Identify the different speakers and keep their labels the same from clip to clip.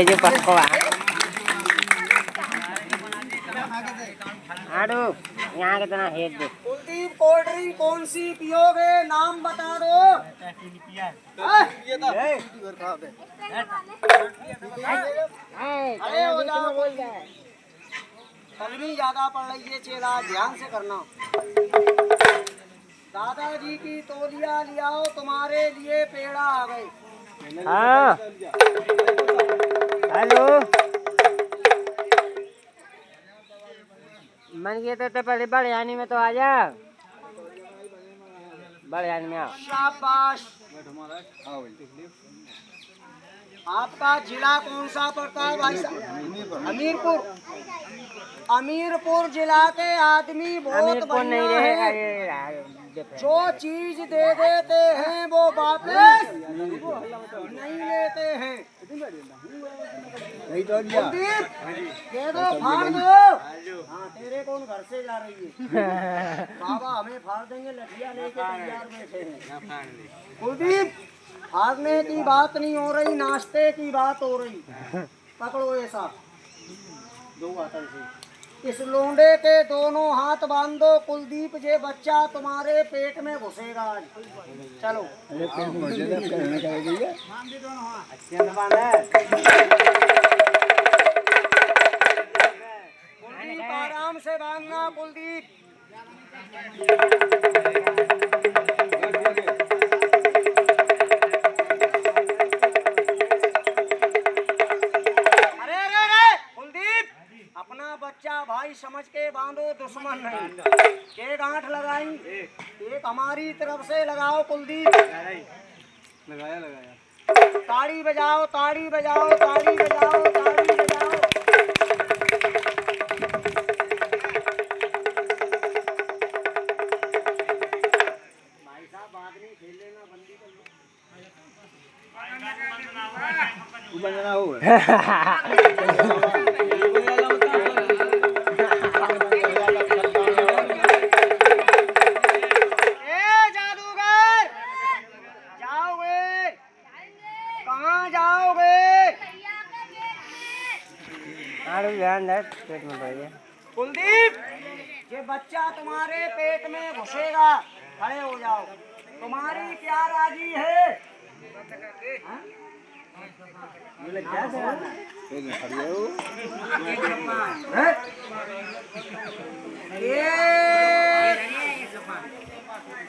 Speaker 1: जो पक्का आडू यहाँ कितना head they.
Speaker 2: Kuldeep cold drink कौन सी पियोगे, नाम बता दो। अरे हो जाओ, गर्मी ज्यादा पड़ रही है चेला, ध्यान से करना। दादाजी की तौलिया लियाओ, तुम्हारे लिए पेड़ा आ गए।
Speaker 1: हाँ हेलो मन किया तो पहले बड़े यानी में तो आ जा, बड़े यानी में आओ।
Speaker 2: शाबाश। आपका जिला कौन सा पड़ता है भाई साहब? अमीरपुर। अमीरपुर जिला के आदमी बहुत बढ़िया है, जो चीज दे देते हैं वो वापस नहीं लेते हैं। कुलदीप दे दो, फाड़ दो। हाँ तेरे कौन घर से जा रही है? बाबा हमें फाड़ देंगे, लठिया लेके तैयार बैठे हैं। कुलदीप फाड़ने की बात नहीं हो रही, नाश्ते की बात हो रही। पकड़ो ऐसा दो हाथ से, इस लोंडे के दोनों हाथ बांधो। कुलदीप जे बच्चा तुम्हारे पेट में घुसेगा आज। चलो कुलदीप आराम से बांधना। कुलदीप बच्चा भाई समझ के बांधो, दुश्मन नहीं। के गांठ लगाई, एक हमारी तरफ से लगाओ। कुलदीप लगाया लगाया। ताड़ी बजाओ, ताड़ी बजाओ, ताड़ी बजाओ, ताड़ी बजाओ। भाई साहब बाद में खेल लेना, बंदी कर लो। बनना होगा।
Speaker 1: पेट में बढ़िया।
Speaker 2: कुलदीप ये बच्चा तुम्हारे पेट में घुसेगा, खड़े हो जाओ। तुम्हारी क्या राजी है?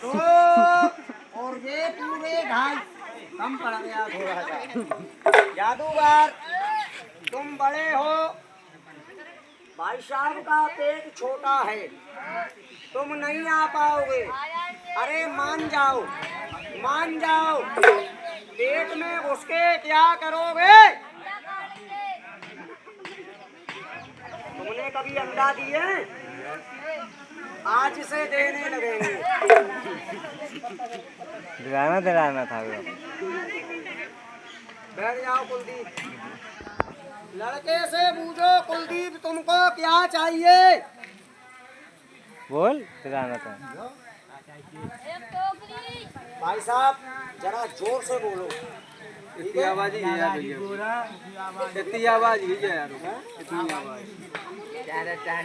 Speaker 2: तो और ये पूरे ढाई कम पड़ गया थोड़ा सा। जादूगर तुम बड़े हो, भाई साहब का पेट छोटा है, तुम नहीं आ पाओगे। अरे मान जाओ, मान जाओ। पेट में घुस के क्या करोगे? तुमने कभी अंडा दिए? आज से देने लगेंगे।
Speaker 1: दिलाना था।
Speaker 2: बैठ जाओ कुलदीप। लड़के से पूछो, कुलदीप तुमको क्या चाहिए?
Speaker 1: बोल दिलाना था।
Speaker 2: भाई साहब जरा जोर से बोलो।
Speaker 3: इतनी आवाज ही है यार, इतनी आवाज ही है यार, इतनी आवाज।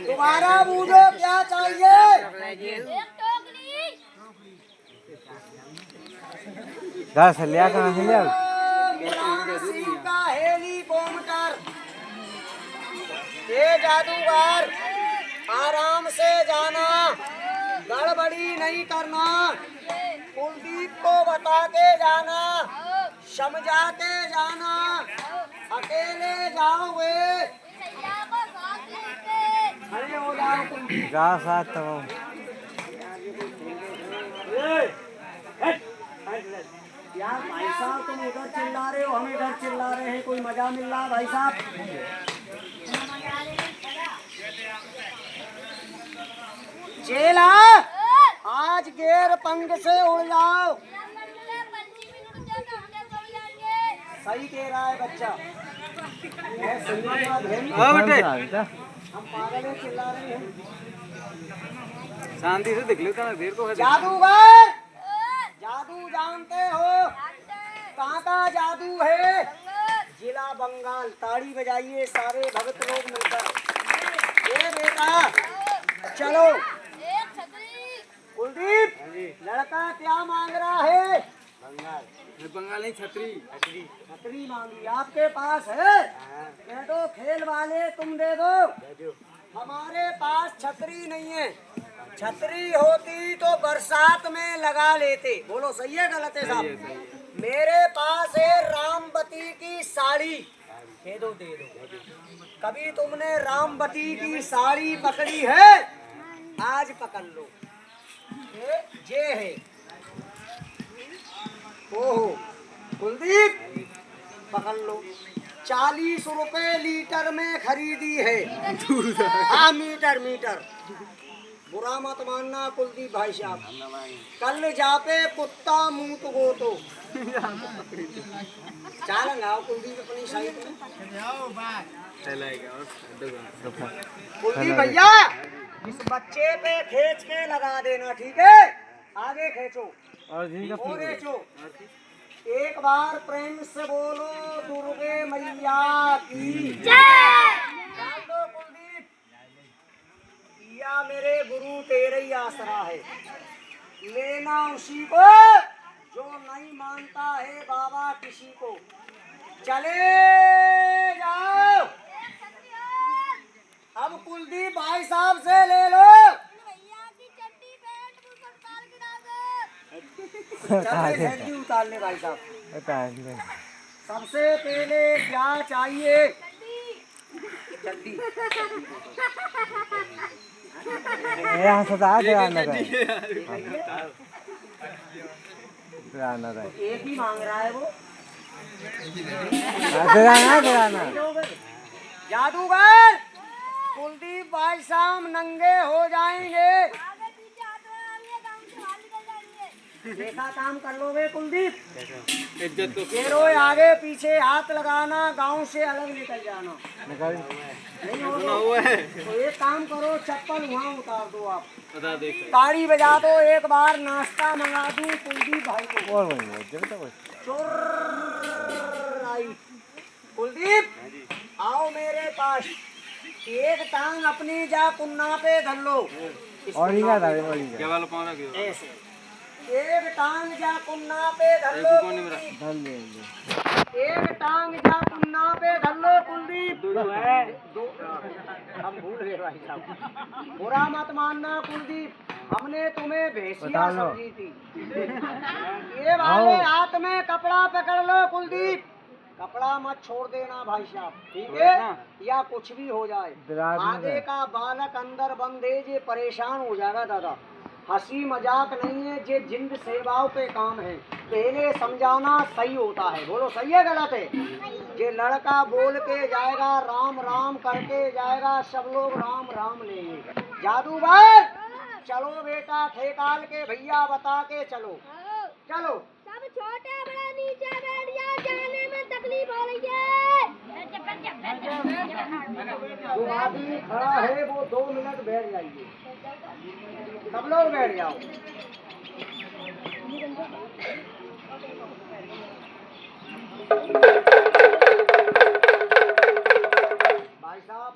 Speaker 2: तुम्हारा पूछो क्या चाहिए?
Speaker 1: दस लिया कहाँ से लिया?
Speaker 2: का हेलीकॉप्टर। ये जादूगर आराम से जाना, गड़बड़ी नहीं करना। कुलदीप को बता के जाना, समझा के जाना। अकेले जाओगे, खड़े हो जाओ।
Speaker 1: जा साथ तो
Speaker 2: यार भाई साहब तुम उधर चिल्ला रहे हो, हम इधर चिल्ला रहे हैं, कोई मजा मिल रहा भाई साहब? चेला आज गेर पंख से उड़ जाओ। सही कह रहा है बच्चा।
Speaker 3: हाँ बेटे,
Speaker 2: हम पागल हैं, चिल्ला रहे हैं।
Speaker 3: शांति से देख लेता ना, देर को है।
Speaker 2: जादूगर जादू जानते हो? कहाँ का जादू है? जिला बंगाल। ताड़ी बजाइए सारे भक्त लोग मिलकर। ये बेटा चलो। कुलदीप, लड़का क्या मांग रहा है?
Speaker 3: बंगाल नहीं, छतरी।
Speaker 2: छतरी मांगी आपके पास है? कह दो खेल वाले तुम दे दो। हमारे पास छतरी नहीं है। छतरी होती तो बरसात में लगा लेते। बोलो सही है गलत है साहब? मेरे पास है रामवती की साड़ी। दे दो दे दो। कभी तुमने रामवती की साड़ी पकड़ी है? आज पकड़ लो। ये है। ओहो कुलदीप, पकड़ लो। 40 रुपए लीटर में खरीदी है। हाँ मीटर मीटर। बुरा मत मानना कुलदीप भाई साहब। कल जापे कुत्ता मुंह तो गो तो चाल लगाओ कुलदीप अपनी साइड में। कुलदीप भैया इस बच्चे पे खींच के लगा देना, ठीक है? आगे खींचो
Speaker 1: और जी का
Speaker 2: और खींचो। एक बार प्रेम से बोलो दुर्गे मैया की जय। डाल दो कुलदीप। या मेरे गुरु तेरे ही आसरा है। लेना उसी को जो नहीं मानता है बाबा किसी को। चले जाओ। अब कुलदीप भाई साहब से ले लो। चल उतार ले भाई साहब। सबसे पहले क्या चाहिए? जल्दी
Speaker 1: यहाँ से आ जाना था। जाना था।
Speaker 2: एक ही मांग रहा है वो।
Speaker 1: जाना
Speaker 2: जादूगर कुलदीप भाई साहब नंगे हो जाएंगे। देखा काम कर लोगे कुलदीप?
Speaker 3: इज्जत तो
Speaker 2: ये रोज आगे पीछे हाथ लगाना, गांव से अलग निकल जाना। नहीं हो तो एक काम करो, चप्पल वहाँ उतार दो। आप
Speaker 3: बता दे।
Speaker 2: ताड़ी बजा दो। एक बार नाश्ता मंगा दूं कुलदीप भाई को।
Speaker 1: और
Speaker 2: चुर आई। कुलदीप आओ मेरे पास। एक टांग अपनी जा कुन्ना पे धर लो।
Speaker 1: और ही
Speaker 3: क्या वाला पाँव रख दो।
Speaker 2: ऐसे एक टांग जा कुन्ना पे धर लो कुलदीप। एक टांग जा कुन्ना पे धर लो कुलदीप। दो हम भूल गए भाई साहब। बुरा मत मानना कुलदीप, हमने तुम्हें भेसिया समझी थी। ये वाले हाथ में कपड़ा पकड़ लो कुलदीप। कपड़ा मत छोड़ देना भाई साहब, ठीक है? या कुछ भी हो जाए। आगे का बालक अंदर बंद है, ये परेशान हो जाएगा दादा। हंसी मजाक नहीं है, ये जिंद सेवाओं पे काम है। पहले समझाना सही होता है। बोलो सही है गलत है? ये लड़का बोल के जाएगा, राम राम करके जाएगा, सब लोग राम राम लेंगे। जादूगर चलो बेटा, ठेकाल के भैया बता के चलो। चलो
Speaker 4: सब छोटे बड़े नीचे बैठ जाओ, जाने में तकलीफ हो रही है।
Speaker 2: जो आदमी खड़ा है वो 2 मिनट बैठ जाइए। सब लोग बैठ जाओ। भाई साहब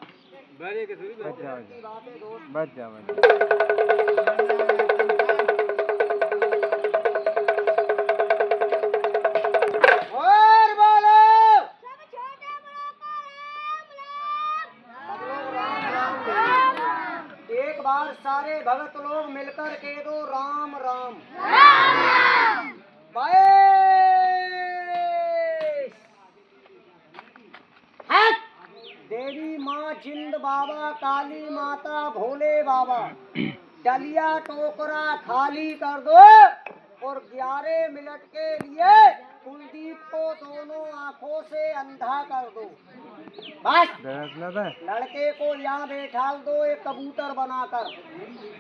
Speaker 1: बच जा
Speaker 2: और बोलो
Speaker 4: सब छोटे बड़ों को
Speaker 2: राम राम। एक बार सारे भगत लोग मिलकर कह दो राम राम। देवी माँ जिंद बाबा, काली माता, भोले बाबा, डलिया टोकरा खाली कर दो और 11 मिनट के लिए कुलदीप को दोनों आंखों से अंधा कर दो। बस लड़के को यहाँ बैठा दो एक कबूतर बनाकर।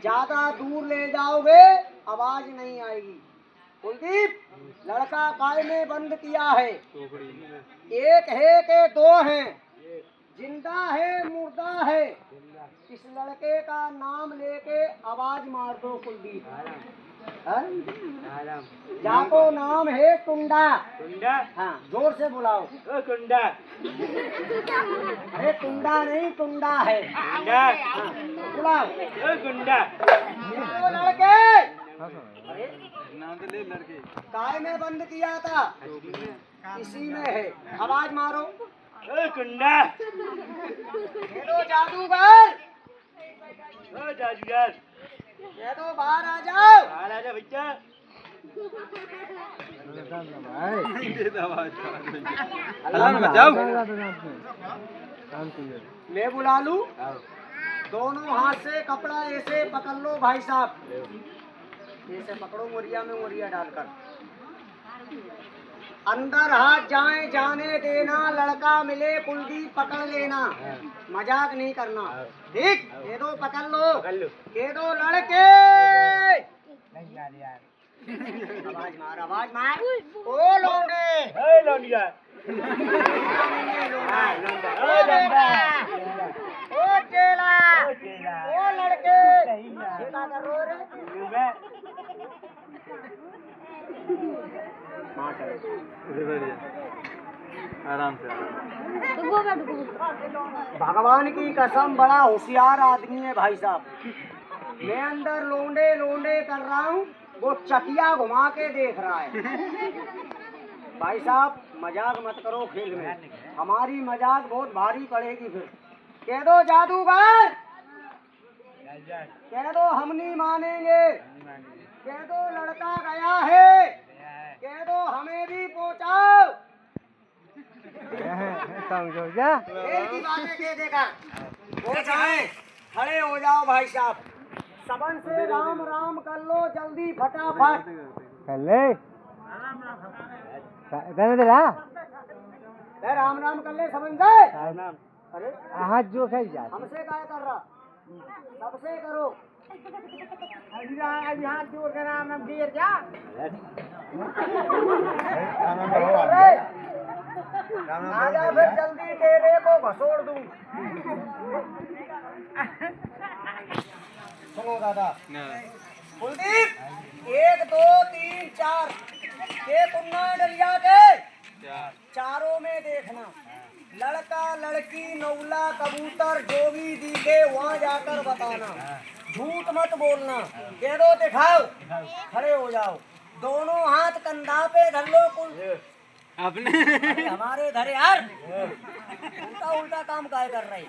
Speaker 2: ज्यादा दूर ले जाओगे आवाज नहीं आएगी। कुलदीप लड़का काय में बंद किया है? एक है के 2 हैं? जिंदा है मुर्दा है? इस लड़के का नाम लेके आवाज मार दो कुलदीप। जाको नाम है कुंडा।
Speaker 3: कुंडा
Speaker 2: हाँ, जोर से बुलाओ।
Speaker 3: ओ कुंडा
Speaker 2: अरे कुंडा नहीं, कुंडा है।
Speaker 3: कुंडा
Speaker 2: हाँ, बुलाओ।
Speaker 3: ओ कुंडा
Speaker 2: ओ लड़के,
Speaker 3: नाम तो ले लड़के
Speaker 2: काय में बंद किया था? इसी में है। आवाज मारो।
Speaker 3: ओ कुंडा
Speaker 2: ये दो जादूगर,
Speaker 3: ओ जादूगर
Speaker 2: ये दो बाहर आ जाओ।
Speaker 3: बाहर आ जा बच्चा
Speaker 1: भाई
Speaker 3: दे दो आवाज
Speaker 1: अल्लाह
Speaker 3: में बचाओ
Speaker 2: मैं बुला लूं? दोनों हाथ से कपड़ा ऐसे पकड़ लो भाई साहब, ऐसे पकड़ो मुरिया में मुरिया डालकर। अंदर हाथ जाए जाने देना, लड़का मिले कुलदीप पकड़ लेना, मजाक नहीं करना, ठीक? ये दो पकड़ लो, ये दो लड़के। आवाज मार, आवाज मार। ओ लौंडे,
Speaker 3: ए लौंडिया
Speaker 2: ओ बेटा, ओ चेला, ओ लड़के, ये क्या कर रहे हो रे?
Speaker 3: आराम से
Speaker 2: भगवान की कसम बड़ा होशियार आदमी है भाई साहब। मैं अंदर लोंडे लोंडे कर रहा हूँ, वो चकिया घुमा के देख रहा है। भाई साहब मजाक मत करो खेल में, हमारी मजाक बहुत भारी पड़ेगी फिर। कह दो जादूगर, कह दो हम नहीं मानेंगे, कह दो लड़का गया है, कह दो हमें भी पहुंचाओ।
Speaker 1: समझो क्या
Speaker 2: खेल की बातें कह देकर हो जाए, खड़े हो जाओ भाई साहब। सबन से राम राम कर लो जल्दी फटाफट।
Speaker 1: कर ले कहने दे रहा
Speaker 2: राम राम कर ले सबन से। अरे
Speaker 1: हाथ जो है जा
Speaker 2: हमसे क्या कर रहा, सबसे करो। हाथ जोड़ के राम राम गिर जा। आजा फिर जल्दी, तेरे को घसोड़ दूं। सुनो दादा, कुलदीप 1 2 3 4 ये कुन्ना डलिया के चारों में देखना, लड़का लड़की नौला कबूतर जो भी दिखे वहाँ जाकर बताना, झूठ मत बोलना। कह दो दिखाओ, खड़े हो जाओ, दोनों हाथ कंधा पे धर लो। कुल
Speaker 3: अपने
Speaker 2: हमारे धरे यार, उल्टा उल्टा काम काय कर रहे।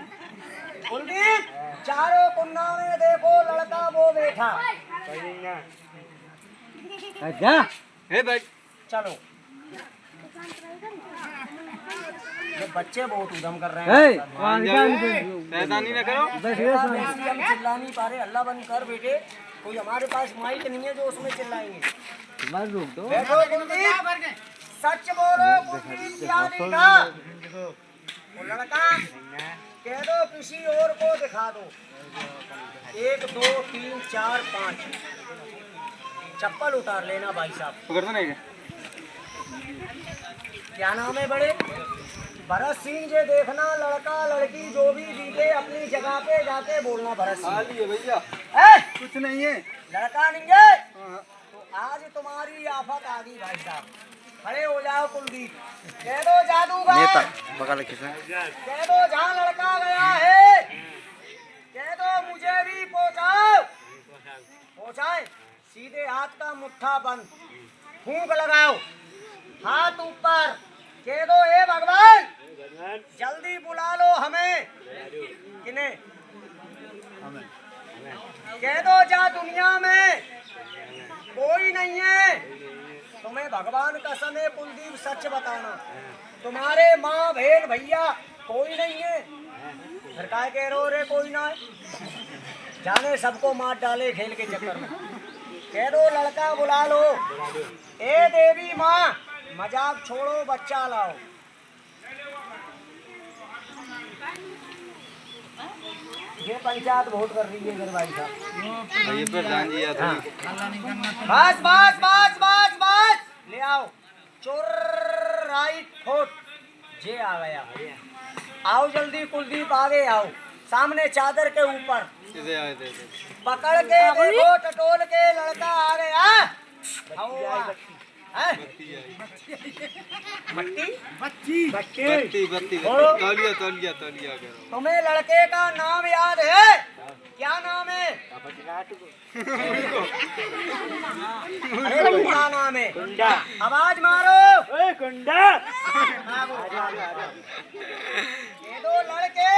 Speaker 2: कुलदीप चारों कुन्ना में देखो, लड़का वो बैठा।
Speaker 1: अच्छा
Speaker 3: हे भाई
Speaker 2: चलो, ये बच्चे बहुत उधम कर रहे हैं।
Speaker 3: शैतानी न करो।
Speaker 2: हम चिल्ला नहीं पा रहे, अल्लाह बंद कर बेटे। कोई हमारे पास माइक नहीं है जो उसमें चिल्लाएंगे। बैठो कुलदीप, सच बोलो कुलदीप क्या दिखा? वो लड़का कह दो किसी और को दिखा दो। 1 2 3 4 5 चप्पल उतार लेना भाई साहब।
Speaker 3: पकड़ता नहीं
Speaker 2: क्या नाम है बड़े? भरत सिंह जे देखना, लड़का लड़की जो भी दिखे अपनी जगह पे जाके बोलना भरत सिंह।
Speaker 3: भैया
Speaker 2: ए,
Speaker 3: कुछ नहीं है।
Speaker 2: लड़का नहीं है तो आज तुम्हारी आफत आ गई भाई साहब। खड़े हो जाओ कुलदीप, कह दो जादूगर, कह दो जहाँ लड़का गया है, कह दो मुझे भी पहुँचाओ। पहुँचाए, सीधे हाथ का मुट्ठा बंद, फूंक लगाओ, हाथ ऊपर, कह दो हे भगवान जल्दी बुला लो हमें। किन्हें? कह दो जा दुनिया में कोई नहीं है। तुम्हें भगवान कसम है कुलदीप सच बताना, तुम्हारे माँ बहन भैया कोई नहीं है। फिर काय कह रहे हो रे कोई ना है? जाने सबको मार डाले खेल के चक्कर में। कह दो लड़का बुला लो। ए देवी माँ मजाक छोड़ो, बच्चा लाओ। ये पंचायत बहुत कर रही है इधर भाई साहब।
Speaker 3: भाई पर ध्यान दिया था।
Speaker 2: बस बस बस बस बस, ले आओ चोर राइट फोट। जे आ गया, आओ जल्दी कुलदीप आगे आओ। सामने चादर के ऊपर
Speaker 3: इधर आए थे
Speaker 2: पकड़ के देखो, टटोल के लड़का आ गया। हैं? मट्टी
Speaker 3: बत्ती बत्ती
Speaker 2: बोलो।
Speaker 3: तौलिया तौलिया तौलिया करो
Speaker 2: तुम्हें लड़के का नाम याद है? क्या नाम है? अरे क्या नाम है? कुंडा। आवाज मारो। कुंडा। ये दो लड़के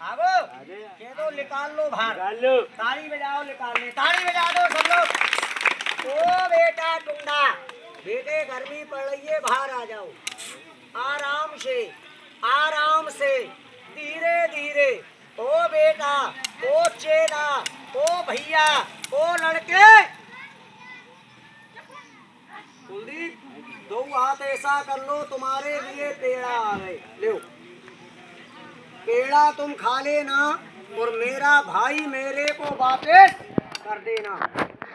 Speaker 2: आगो, ये दो निकाल लो बाहर। ताली बजाओ, निकालने ताली बजा दो सब लोग। ओ बेटा टुंडा, बेटे गर्मी पड़ रही है, बाहर आ जाओ। आराम से धीरे धीरे। ओ बेटा, ओ चेला, ओ भैया, ओ लड़के। कुलदीप, दो हाथ ऐसा कर लो, तुम्हारे लिए पेड़ा आ गए। लो पेड़ा तुम खा लेना और मेरा भाई मेरे को वापस कर देना।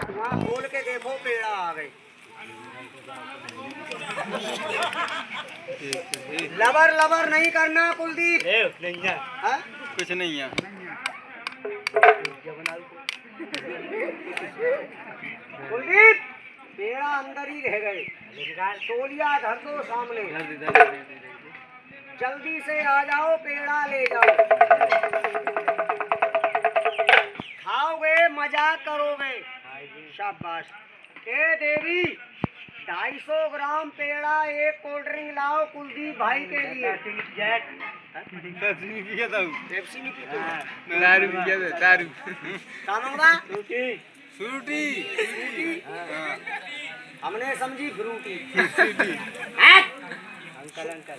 Speaker 2: वहाँ खोल के देखो, पेड़ा आ गए। लबर लबर नहीं करना कुलदीप। हाँ?
Speaker 3: कुछ नहीं है
Speaker 2: कुलदीप, पेड़ा अंदर ही रह गए। तोलिया धर दो सामने। जल्दी से आ जाओ, पेड़ा ले जाओ। खाओगे, मजाक करोगे। शाबाश। ए देवी, 250 ग्राम पेड़ा, एक कोल्ड ड्रिंक लाओ कुलदीप भाई के लिए। पेप्सी नहीं पीते?
Speaker 3: दारू पिया था दारू
Speaker 2: क्या मांगा?
Speaker 3: फ्रूटी
Speaker 2: हमने समझी फ्रूटी।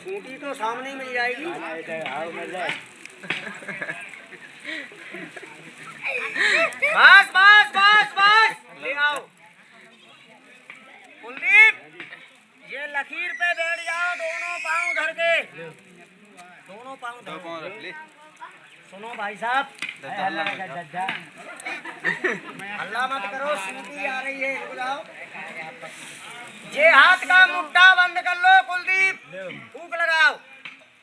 Speaker 2: फ्रूटी तो सामने मिल जाएगी। बस बस बस बस, ले आओ। कुलदीप, ये लकीर पे बैठ जाओ, दोनों पाँव धर के। दोनों पाँव
Speaker 3: दो
Speaker 2: धर।
Speaker 3: पाँव रख ले
Speaker 2: सुनो भाई साहब, हल्ला मत करो, सीटी आ रही है, रुक जाओ। ये हाथ का मुट्ठा बंद कर लो कुलदीप, फूक लगाओ।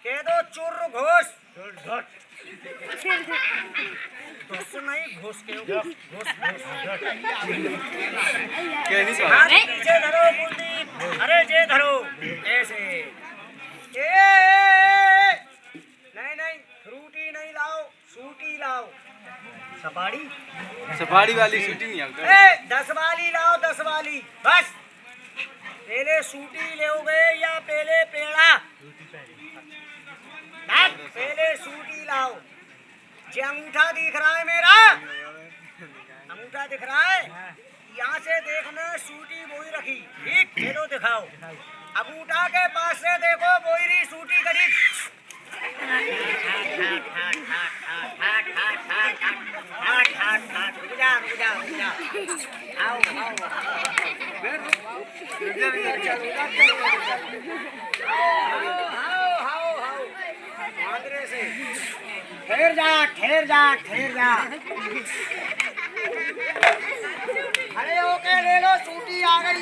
Speaker 2: कह दो चुर घोष। घुस नहीं, घुस के घुस। हाथ पीछे धरो कुलदीप। अरे जे धरो ऐसे। नहीं, फ्रूटी नहीं लाओ, सूटी लाओ।
Speaker 3: सफारी वाली शूटिंग नहीं आता
Speaker 2: 10 वाली लाओ, 10 वाली। बस पहले सूटी लोगे या पहले पेड़ा? पहले सूटी लाओ। जे अंगूठा दिख रहा है मेरा, अंगूठा दिख रहा है, यहाँ से देखना, सूटी बोई रखी। ठीक, ये लो दिखाओ। अंगूठा के पास से देखो, बोईरी सूटी करी। रुक जा। आओ। आंध्रे से ठहर जा। अरे ओके, ले लो, सूटी आ गई।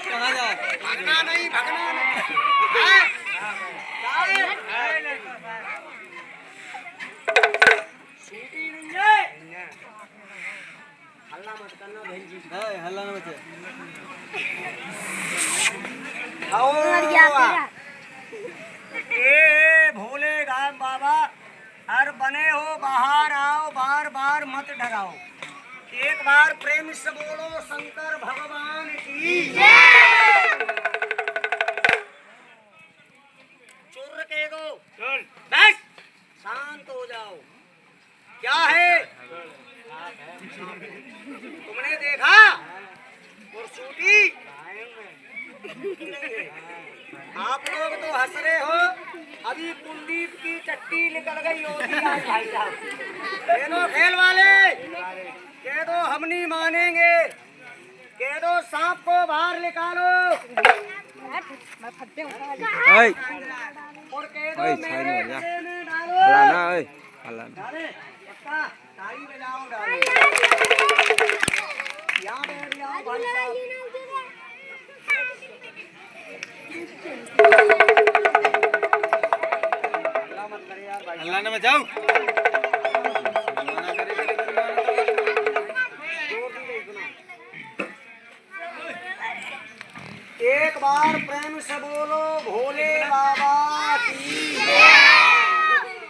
Speaker 3: कहाँ जा
Speaker 2: भगना नहीं। सूटी नहीं है। हल्ला मत करना बहन जी।
Speaker 3: हल्ला ना बचे
Speaker 2: ए भोले गाम बाबा, हर बने हो, बाहर आओ, बार मत डराओ। एक बार प्रेम से बोलो, शंकर भगवान की जय। चुर के दो, बस शांत हो जाओ। क्या है? तुमने देखा? और सूटी नहीं है। आप लोग तो हंस रहे हो, अभी कुलदीप की चट्टी निकल गई होगी आज भाई साहब। कह दो खेल वाले, कह दो हम नहीं मानेंगे, कह दो सांप को बाहर निकालो। और कह दो मेरे हिस्से में डालो। डाले, पक्का, ताली बजाओ, डालो। यहाँ बैठ जाओ भाई साहब। अल्लाह मत करे यार।
Speaker 3: मनाने में जाओ
Speaker 2: एक बार प्रेम से बोलो भोले बाबा की।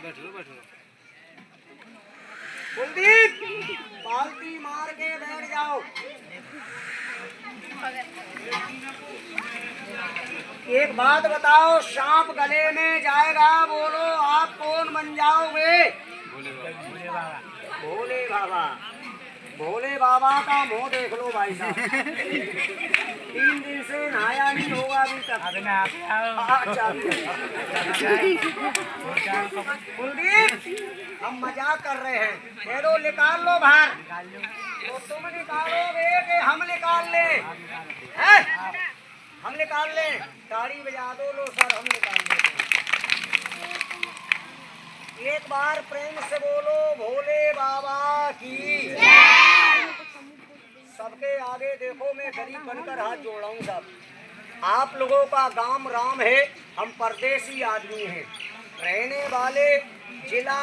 Speaker 3: बैठो
Speaker 2: कुलदीप पालती मार के बैठ जाओ। एक बात बताओ, सांप गले में जाएगा, बोलो आप कौन बन जाओगे? भोले बाबा। भोले बाबा का मुंह देख लो भाई साहब। 3 दिन से नहाया नहीं होगा अभी तक। अच्छा कुलदीप हम मजाक कर रहे हैं, कह दो निकाल लो बाहर। तो तुम निकालोगे कि हम निकाल ले? हैं? हम निकाल ले? ताड़ी बजा दो लो सर, हम निकाल ले। एक बार प्रेम से बोलो भोले बाबा की। सबके आगे देखो, मैं गरीब बनकर हाथ जोड़ रहा हूँ सब। आप लोगों का गांव राम है, हम परदेसी आदमी हैं, रहने वाले जिला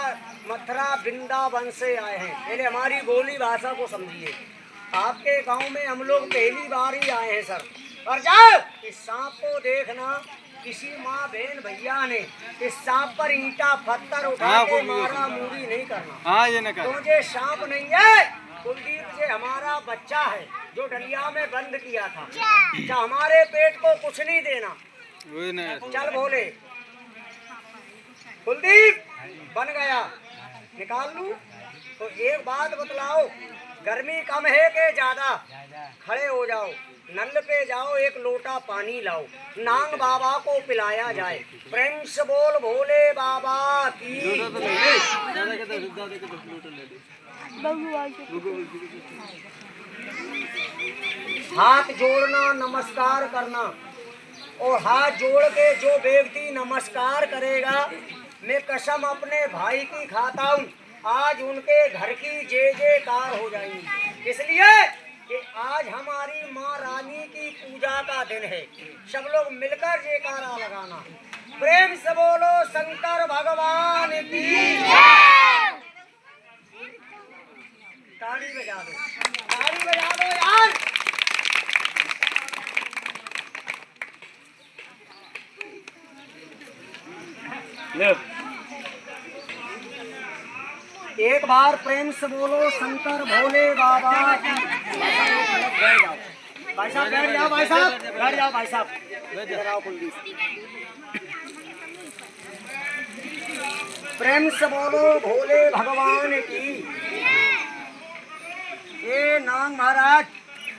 Speaker 2: मथुरा वृंदावन से आए हैं। पहले हमारी बोली भाषा को समझिए। आपके गांव में हम लोग पहली बार ही आए हैं सर। और जब इस सांप को देखना, किसी माँ बहन भैया ने इस सांप पर ईंटा पत्थर उठा के मारा मूरी नहीं करना।
Speaker 3: हाँ ये न कर।
Speaker 2: तो ये सांप नहीं है कुलदीप, ये हमारा बच्चा है जो डलिया में बंद किया था। जो हमारे पेट को कुछ नहीं देना।
Speaker 3: वही न।
Speaker 2: चल भोले। कुलदीप बन गया, निकाल लूं? तो एक बात बतलाओ, गर्मी कम है कि ज्यादा? खड़े हो जाओ, नल पे जाओ, एक लोटा पानी लाओ, नांग बाबा को पिलाया जाए। प्रेम से बोल भोले बाबा की। हाथ जोड़ना, नमस्कार करना, और हाथ जोड़ के जो व्यक्ति नमस्कार करेगा, मैं कसम अपने भाई की खाता हूँ, आज उनके घर की जय जयकार हो जाएगी। इसलिए कि आज हमारी माँ रानी की पूजा का दिन है। सब लोग मिलकर जयकारा लगाना। प्रेम से बोलो शंकर भगवान की। ताली बजा दो, ताली बजा दो यार। ले। एक बार प्रेम से बोलो शंकर भोले बाबा की। बैठ जाओ भाई साहब, बैठ जाओ भाई साहब, बैठ जाओ भाई साहब, बैठ जाओ कुलदीप। प्रेम से बोलो भोले भगवान की। ये नांग महाराज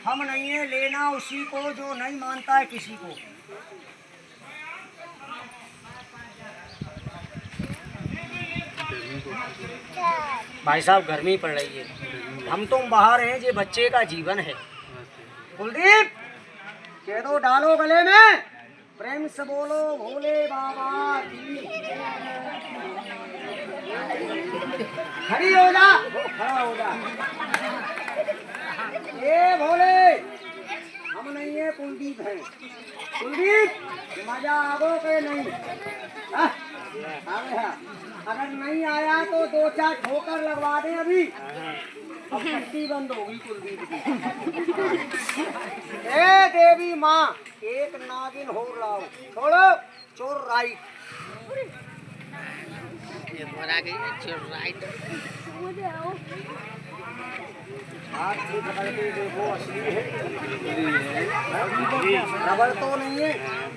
Speaker 2: हम नहीं है, लेना उसी को जो नहीं मानता है किसी को। भाई साहब गर्मी पड़ रही है, हम तुम बाहर हैं, ये बच्चे का जीवन है। कुलदीप कह दो डालो गले में। प्रेम से बोलो भोले बाबा की। खड़ी हो जा, खड़ा हो जा। ये भोले हम नहीं है, कुलदीप है। कुलदीप मजा आगो के नहीं? अगर नहीं आया तो 2-4 ठोकर लगवा दे अभी। अब पट्टी बंद होगी कुलदीप की। ए देवी माँ, एक नागिन हो लाओ, छोड़ो चोर राइट। चोर राइट। हाथ से पकड़ के देखो, असली है, रबड़ तो नहीं है।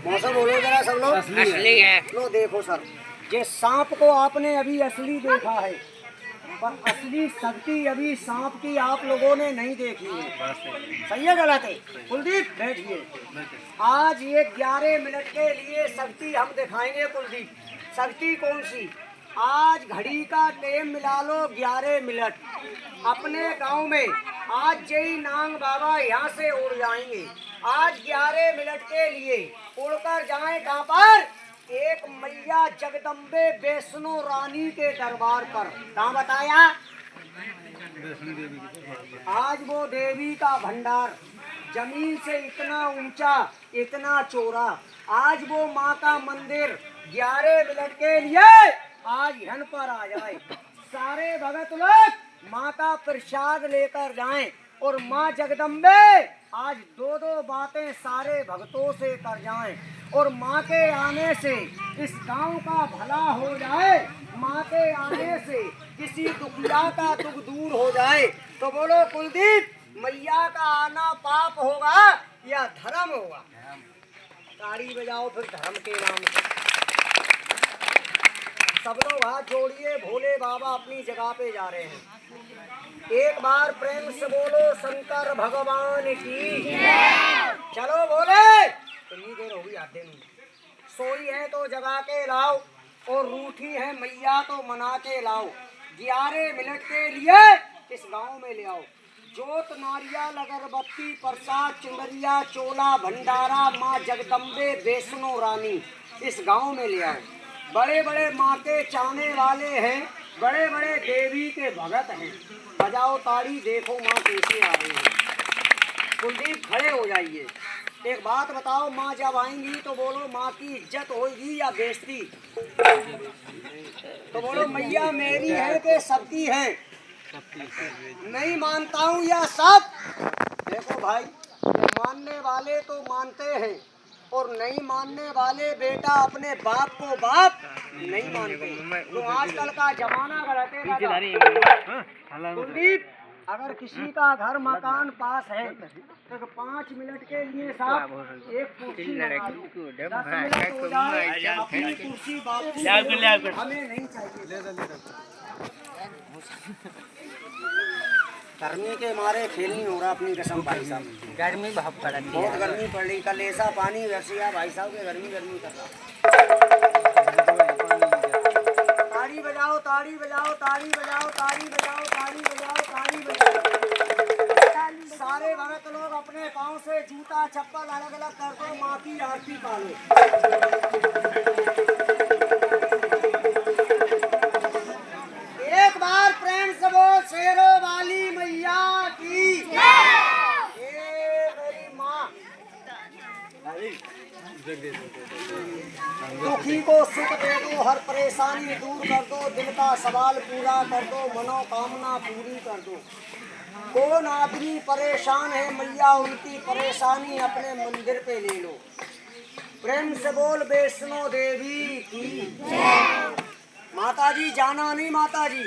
Speaker 2: मौसम बोलो जरा सब लोग, असली है। लो देखो सर, ये सांप को आपने अभी असली देखा है, पर असली शक्ति अभी सांप की आप लोगों ने नहीं देखी है। सही है गलत है? कुलदीप बैठिए। आज ये 11 मिनट के लिए शक्ति हम दिखाएंगे कुलदीप। शक्ति कौन सी? आज घड़ी का टाइम मिला लो 11 मिनट। अपने गांव में आज जय नांग बाबा यहाँ से उड़ जाएंगे। आज 11 मिनट के लिए उड़कर जाएं कहाँ पर? एक मैया जगदम्बे वैष्णो रानी के दरबार पर। कहाँ बताया? आज वो देवी का भंडार, जमीन से इतना ऊंचा, इतना चौड़ा। आज वो माँ का मंदिर 11 मिनट के लिए आज हन पर आ जाए। सारे भगत लोग माँ का प्रसाद लेकर जाएं और माँ जगदम्बे आज दो दो बातें सारे भक्तों से कर जाएं और माँ के आने से इस गांव का भला हो जाए, माँ के आने से किसी दुखिया का दुख दूर हो जाए। तो बोलो कुलदीप, मैया का आना पाप होगा या धर्म होगा? ताड़ी बजाओ फिर धर्म के नाम से। सब लोग हाथ जोड़िए, भोले बाबा अपनी जगह पे जा रहे हैं। एक बार प्रेम से बोलो शंकर भगवान की। चलो बोले। इतनी देर हो गई आते नहीं। सोई है तो जगा के लाओ और रूठी है मैया तो मना के लाओ। 11 मिनट के लिए इस गांव में ले आओ। जोत नारियल अगरबत्ती प्रसाद चुनरिया चोला भंडारा माँ जगदम्बे वैष्णो रानी इस गांव में ले आओ। बड़े बड़े माँ के चाहने वाले हैं, बड़े बड़े देवी के भगत हैं। बजाओ ताड़ी, देखो माँ कैसे आ रही है। कुलदीप खड़े हो जाइए। एक बात बताओ, माँ जब आएंगी तो बोलो माँ की इज्जत होगी या बेइज्जती? तो बोलो मैया मेरी है कि सबकी है? नहीं मानता हूँ या सब? देखो भाई, मानने वाले तो मानते हैं और नहीं मानने वाले बेटा अपने बाप को बाप नहीं मानते। तो आजकल का जमाना गलत है। कुलदीप, अगर किसी का घर मकान पास है तो 5 मिनट के लिए साहब एक कुर्सी लगा दो। 10 मिनट हो जाए अपनी कुर्सी वापस हमें नहीं चाहिए। गर्मी के मारे खेल नहीं हो रहा अपनी कसम भाई साहब।
Speaker 1: गर्मी बहुत पड़ रही
Speaker 2: बहुत गर्मी पड़ रही। कल ऐसा पानी वैसे भाई साहब के गर्मी गर्मी कर रहा। ताड़ी बजाओ ताड़ी बजाओ ताड़ी बजाओ ताड़ी बजाओ ताड़ी बजाओ ताड़ी बजाओ। सारे भगत लोग अपने पाँव से जूता चप्पल अलग अलग कर दो, माँ की आरती पालो। एक बार प्रेम से बोल शेरों वाली मैया की। मेरी माँ दुखी को सुख दे दो, हर परेशानी दूर कर दो, दिल का सवाल पूरा कर दो, मनोकामना पूरी कर दो। कौन आदमी परेशान है मैया उनकी परेशानी अपने मंदिर पे ले लो। प्रेम से बोल वैष्णो देवी की। माता जी जाना नहीं माता जी।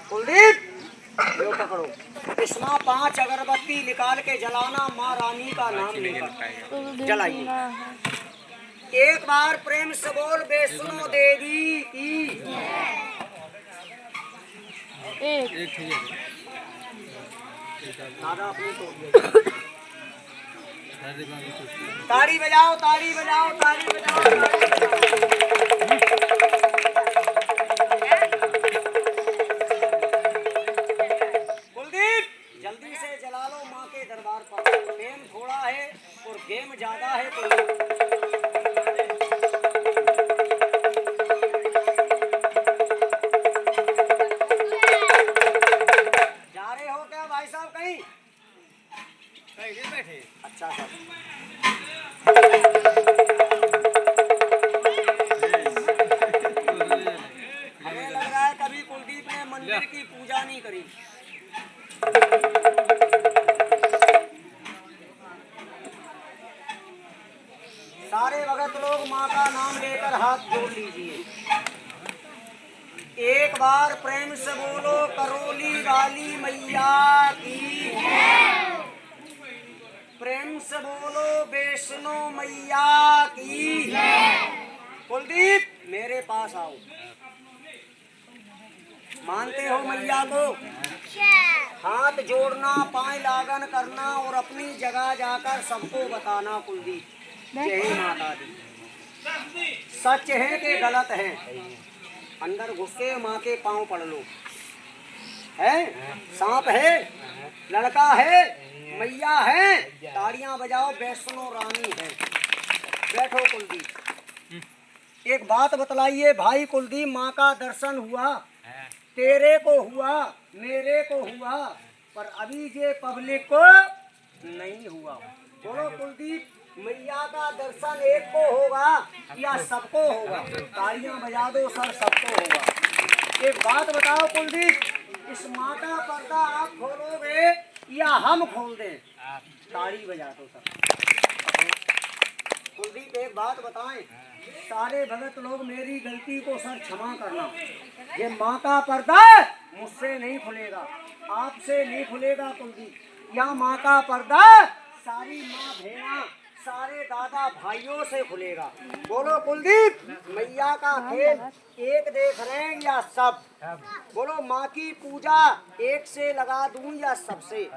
Speaker 2: कुलदीप लो पकड़ो। इसमें 5 अगरबत्ती निकाल के जलाना, माँ रानी का नाम लेकर जलाइए। एक बार प्रेम से बोल वैष्णो देवी की। दादा अपनी ताड़ी बजाओ ताड़ी बजाओ ताड़ी बजाओ ताड़ी बजाओ। कुलदीप जल्दी से जला लो माँ के दरबार पर। गेम थोड़ा है और गेम ज्यादा है तो अच्छा सर। हमें लग रहा है कभी कुलदीप ने मंदिर की पूजा नहीं करी। सारे भगत लोग माँ का नाम लेकर हाथ जोड़ लीजिए। एक बार प्रेम से बोलो करौली वाली मैया की। प्रेम से बोलो वैष्णो मैया की। कुलदीप मेरे पास आओ। मानते हो मैया को? हाथ जोड़ना, पांव लागन करना और अपनी जगह जाकर सबको बताना। कुलदीप जय माता दी। सच है कि गलत है? अंदर घुस के माँ के पांव पड़ लो। है सांप है, लड़का है, मैया है, ताड़ियां बजाओ, वैष्णो रानी है। बैठो कुलदीप। एक बात बतलाइए भाई कुलदीप, माँ का दर्शन हुआ? तेरे को हुआ, मेरे को हुआ, पर अभी ये पब्लिक को नहीं हुआ। बोलो कुलदीप, मैया का दर्शन एक को होगा या सबको होगा? तालियां बजा दो सर, सबको होगा। एक बात बताओ कुलदीप, इस माँ का पर्दा आप खोलोगे या हम खोल दें? ताली बजा दो सर। कुलदीप एक बात बताएं, सारे भगत लोग मेरी गलती को सर क्षमा करना। ये माँ का पर्दा मुझसे नहीं खुलेगा, आपसे नहीं खुलेगा कुलदीप। या माँ का पर्दा सारी माँ बहना, सारे दादा भाइयों से खुलेगा। बोलो कुलदीप, मैया का खेल एक देख रहे हैं या सब? बोलो माँ की पूजा एक से लगा दूं या सबसे?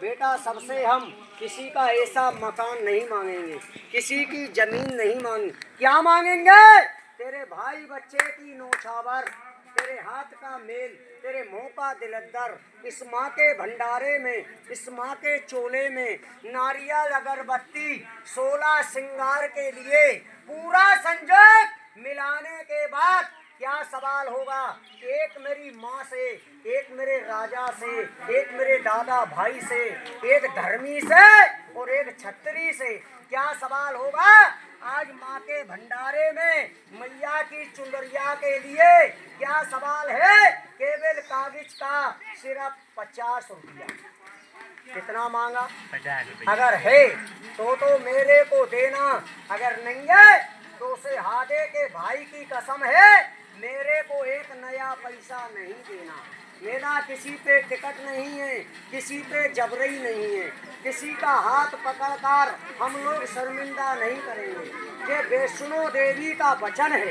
Speaker 2: बेटा सबसे हम किसी का ऐसा मकान नहीं मांगेंगे, किसी की जमीन नहीं मांगेंगे। क्या मांगेंगे? तेरे भाई बच्चे की नौछावर, तेरे हाथ का मेल, तेरे मुंह का दिलद्दर। इस माँ के भंडारे में, इस माँ के चोले में नारियल अगरबत्ती 16 श्रृंगार के लिए पूरा संजोग मिलाने के बाद क्या सवाल होगा? एक मेरी माँ से, एक मेरे राजा से, एक मेरे दादा भाई से, एक धर्मी से और एक छत्री से क्या सवाल होगा? आज माँ के भंडारे में मैया की चुनरिया के लिए क्या सवाल है? केवल कागज का सिर्फ 50 रुपया। कितना मांगा?
Speaker 1: 50 रुपये।
Speaker 2: अगर है तो मेरे को देना, अगर नहीं है तो उसे हादे के भाई की कसम है, मेरे को एक नया पैसा नहीं देना। मेरा किसी पे टिकट नहीं है, किसी पे जबरई नहीं है, किसी का हाथ पकड़कर हम लोग शर्मिंदा नहीं करेंगे। ये वैष्णो देवी का वचन है।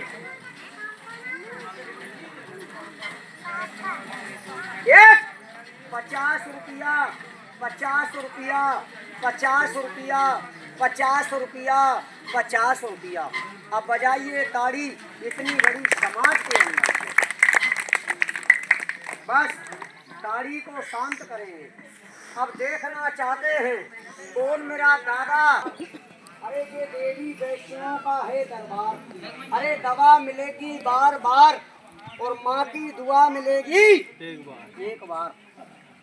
Speaker 2: एक 50 रुपया, 50 रुपया, 50 रुपया, 50 रुपया, 50 रुपया। अब बजाइए ताड़ी इतनी बड़ी समाज के अंदर। बस ताड़ी को शांत करेंगे। अब देखना चाहते हैं कौन मेरा दादा। अरे ये देवी वैष्णो का है दरबार। अरे दवा मिलेगी बार बार और माँ की दुआ मिलेगी एक बार।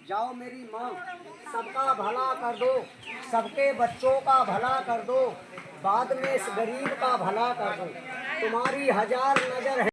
Speaker 2: जाओ मेरी माँ, सबका भला कर दो, सबके बच्चों का भला कर दो, बाद में इस गरीब का भला कर दो। तुम्हारी 1000 नजर है।